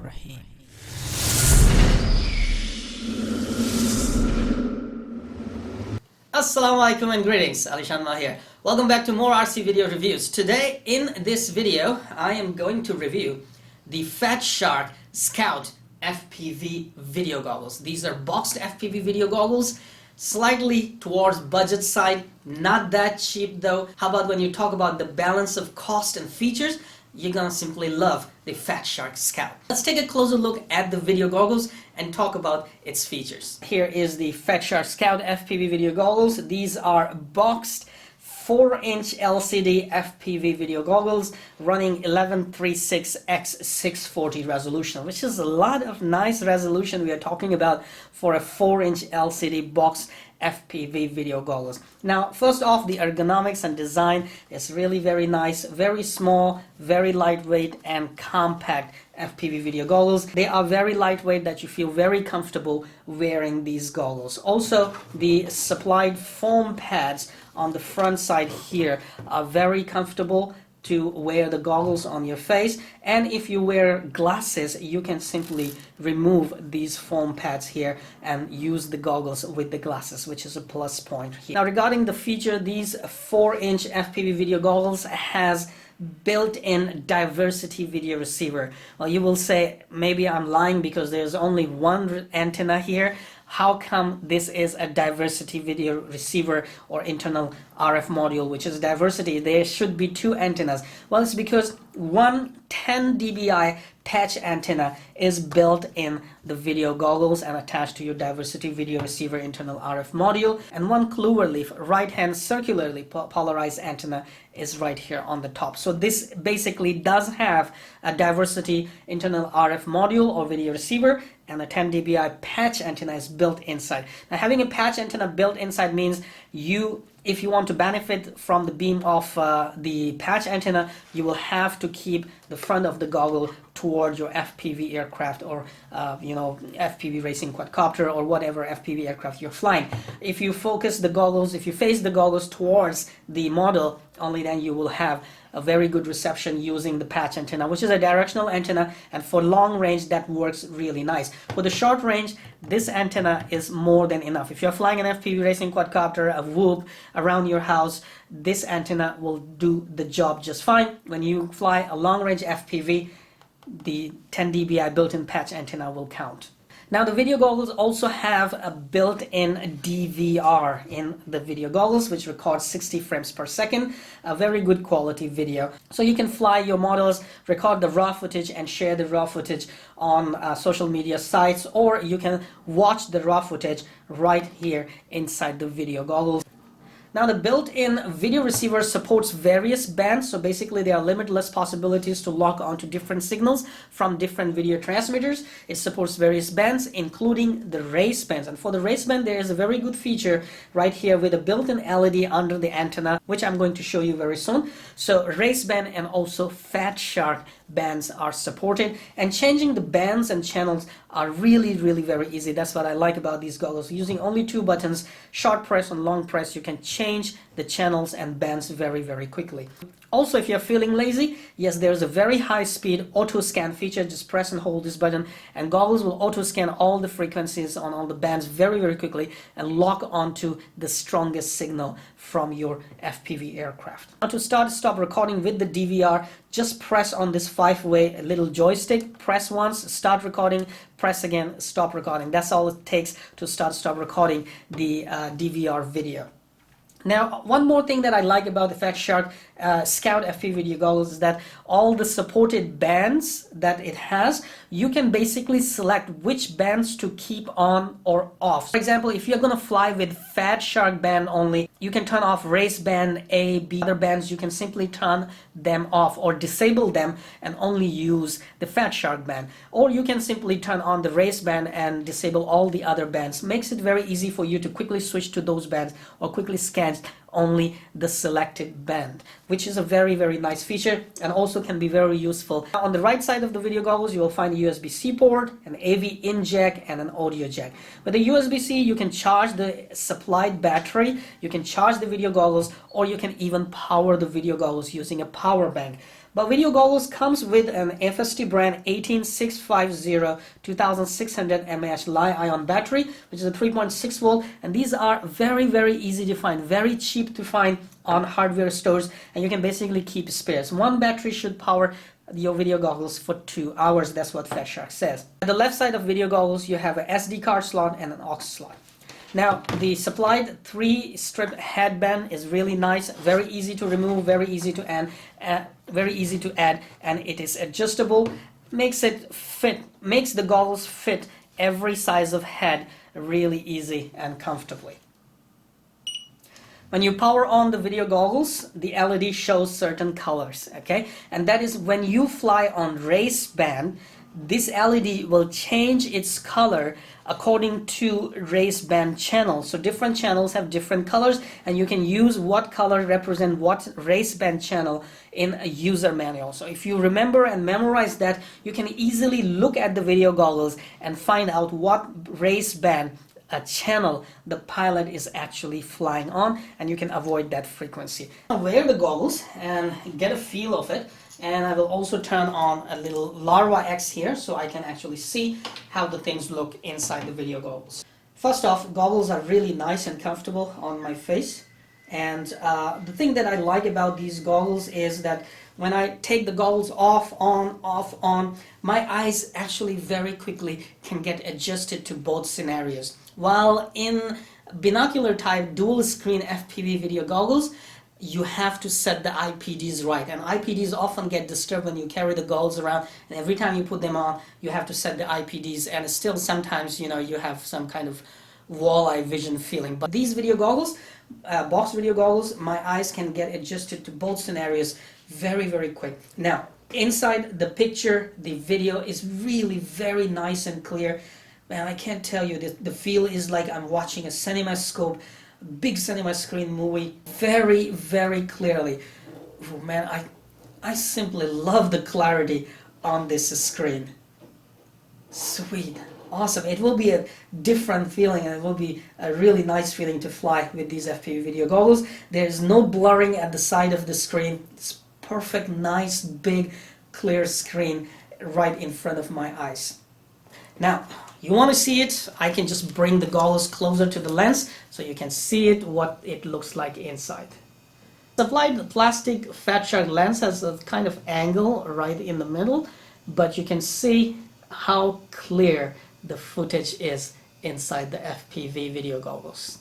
Rahim. Assalamu alaikum and greetings, AliShanMao here. Welcome back to more RC video reviews. Today in this video I am going to review the FatShark Scout FPV video goggles. These are boxed FPV video goggles, slightly towards budget side, not that cheap though. How about when you talk about the balance of cost and features, you're gonna simply love the FatShark Scout. Let's take a closer look at the video goggles and talk about its features. Here is the FatShark Scout FPV video goggles. These are boxed 4-inch LCD FPV video goggles running 1136x640 resolution, which is a lot of nice resolution we are talking about for a 4-inch LCD box FPV video goggles. Now, first off, the ergonomics and design is really very nice, very small, very lightweight and compact FPV video goggles. They are very lightweight that you feel very comfortable wearing these goggles. Also, the supplied foam pads on the front side here are very comfortable to wear the goggles on your face, and if you wear glasses you can simply remove these foam pads here and use the goggles with the glasses, which is a plus point here. Now, regarding the feature, these 4-inch FPV video goggles has built-in diversity video receiver. Well, you will say maybe I'm lying because there's only one antenna here. How come this is a diversity video receiver or internal RF module, which is diversity? There should be two antennas. Well, it's because one 10 dBi patch antenna is built in the video goggles and attached to your diversity video receiver internal RF module, and one cloverleaf right-hand circularly polarized antenna is right here on the top. So this basically does have a diversity internal RF module or video receiver, and a 10 dBi patch antenna is built inside. Now, having a patch antenna built inside means if you want to benefit from the beam of the patch antenna, you will have to keep the front of the goggle toward your FPV aircraft or FPV racing quadcopter or whatever FPV aircraft you're flying. If you face the goggles towards the model, only then you will have a very good reception using the patch antenna, which is a directional antenna, and for long range that works really nice. For the short range, this antenna is more than enough. If you're flying an FPV racing quadcopter, a whoop around your house, this antenna will do the job just fine. When you fly a long range FPV, the 10 dBi built-in patch antenna will count. Now, the video goggles also have a built-in DVR in the video goggles, which records 60 frames per second, a very good quality video. So you can fly your models, record the raw footage and share the raw footage on social media sites, or you can watch the raw footage right here inside the video goggles. Now, the built-in video receiver supports various bands, so basically there are limitless possibilities to lock onto different signals from different video transmitters. It supports various bands, including the race bands. And for the race band, there is a very good feature right here with a built-in LED under the antenna, which I'm going to show you very soon. So race band and also FatShark bands are supported, and changing the bands and channels are really very easy. That's what I like about these goggles. Using only two buttons, short press and long press, you can change the channels and bands very quickly. Also, if you're feeling lazy, yes, there's a very high speed auto scan feature. Just press and hold this button and goggles will auto scan all the frequencies on all the bands very quickly and lock onto the strongest signal from your FPV aircraft. Now, to stop recording with the DVR, just press on this 5-way little joystick. Press once, start recording, press again, stop recording. That's all it takes to stop recording the DVR video. Now, one more thing that I like about the FatShark Scout FPV video goggles is that all the supported bands that it has, you can basically select which bands to keep on or off. For example, if you're going to fly with FatShark band only, you can turn off race band A, B. Other bands, you can simply turn them off or disable them and only use the FatShark band. Or you can simply turn on the race band and disable all the other bands. Makes it very easy for you to quickly switch to those bands or quickly scan only the selected band, which is a very nice feature and also can be very useful. On the right side of the video goggles, you will find a USB-C port, an AV in jack, and an audio jack. With the USB-C, you can charge the supplied battery, you can charge the video goggles, or you can even power the video goggles using a power bank. But video goggles comes with an FST brand 18650 2600 mAh Li-ion battery, which is a 3.6 volt, and these are very easy to find, very cheap to find on hardware stores, and you can basically keep spares. One battery should power your video goggles for 2 hours. That's what FatShark says. At the left side of video goggles, you have a SD card slot and an aux slot. Now, the supplied 3-strip headband is really nice, very easy to remove, very easy to add, and it is adjustable. Makes the goggles fit every size of head really easy and comfortably. When you power on the video goggles, the LED shows certain colors, okay? And that is when you fly on race band, this LED will change its color according to race band channels. So different channels have different colors, and you can use what color represent what race band channel in a user manual. So if you remember and memorize that, you can easily look at the video goggles and find out what race band channel the pilot is actually flying on, and you can avoid that frequency. I'll wear the goggles and get a feel of it, and I will also turn on a little Larva X here so I can actually see how the things look inside the video goggles. First off, goggles are really nice and comfortable on my face, and the thing that I like about these goggles is that when I take the goggles off, on, my eyes actually very quickly can get adjusted to both scenarios. While in binocular type dual screen FPV video goggles, you have to set the IPDs right, and IPDs often get disturbed when you carry the goggles around, and every time you put them on you have to set the IPDs, and still sometimes you have some kind of walleye vision feeling. But these video goggles, box video goggles, my eyes can get adjusted to both scenarios very quick. Now, inside the picture, the video is really very nice and clear. Man, I can't tell you, the feel is like I'm watching a CinemaScope, big cinema screen movie, very clearly. Oh, man, I simply love the clarity on this screen. Sweet. Awesome. It will be a different feeling, and it will be a really nice feeling to fly with these FPV video goggles. There is no blurring at the side of the screen. It's perfect, nice, big, clear screen right in front of my eyes. Now, you want to see it, I can just bring the goggles closer to the lens so you can see it, what it looks like inside. Supplied plastic FatShark lens has a kind of angle right in the middle, but you can see how clear the footage is inside the FPV video goggles.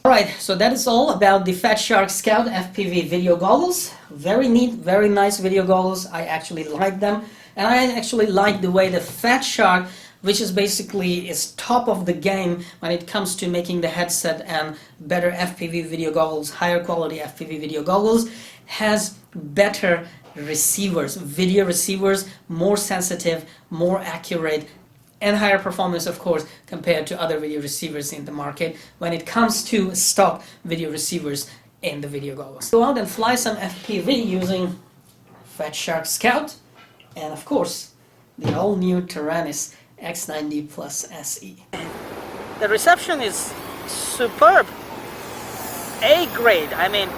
Alright, so that is all about the FatShark Scout FPV video goggles. Very neat, very nice video goggles. I actually like them, and I actually like the way the FatShark, which is basically top of the game when it comes to making the headset and better FPV video goggles, higher quality FPV video goggles, has better receivers, video receivers, more sensitive, more accurate, and higher performance, of course, compared to other video receivers in the market when it comes to stock video receivers in the video goggles. Go out and fly some FPV using FatShark Scout, and of course, the all-new Taranis X90 Plus SE. The reception is superb, A grade. I mean,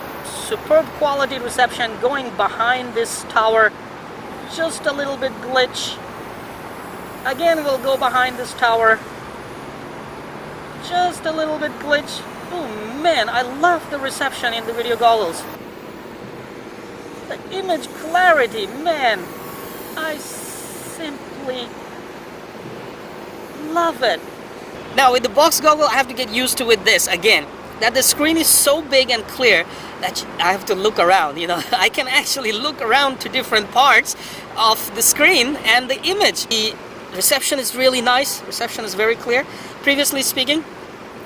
superb quality reception. Going behind this tower, just a little bit glitch. Again, we'll go behind this tower, just a little bit glitch. Oh man, I love the reception in the video goggles. The image clarity, man, I simply love it. Now with the box goggle, I have to get used to with this again, that the screen is so big and clear that I have to look around. I can actually look around to different parts of the screen and the image. The reception is really nice. Reception is very clear. Previously speaking,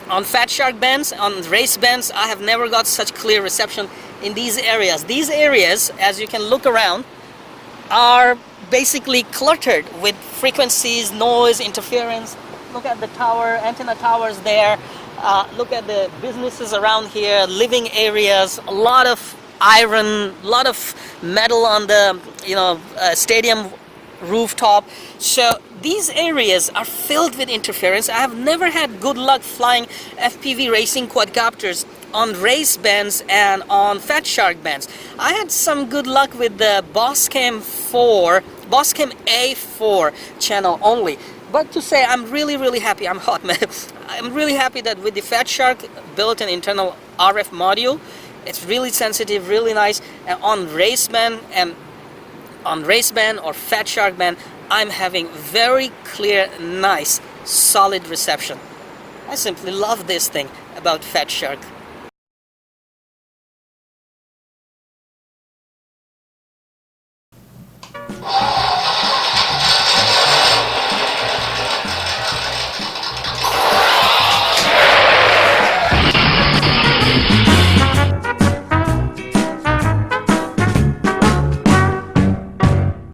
on FatShark bands, on race bands, I have never got such clear reception in these areas. These areas, as you can look around, are basically cluttered with frequencies, noise, interference. Look at the tower, antenna towers there. Look at the businesses around here, living areas, a lot of iron, a lot of metal on the stadium rooftop. So these areas are filled with interference. I have never had good luck flying FPV racing quadcopters on race bands and on FatShark bands. I had some good luck with the Boscam A4 channel only. But to say, I'm really happy. I'm hot, man. I'm really happy that with the FatShark built an internal RF module. It's really sensitive, really nice. And on race band or FatShark band, I'm having very clear, nice, solid reception. I simply love this thing about FatShark.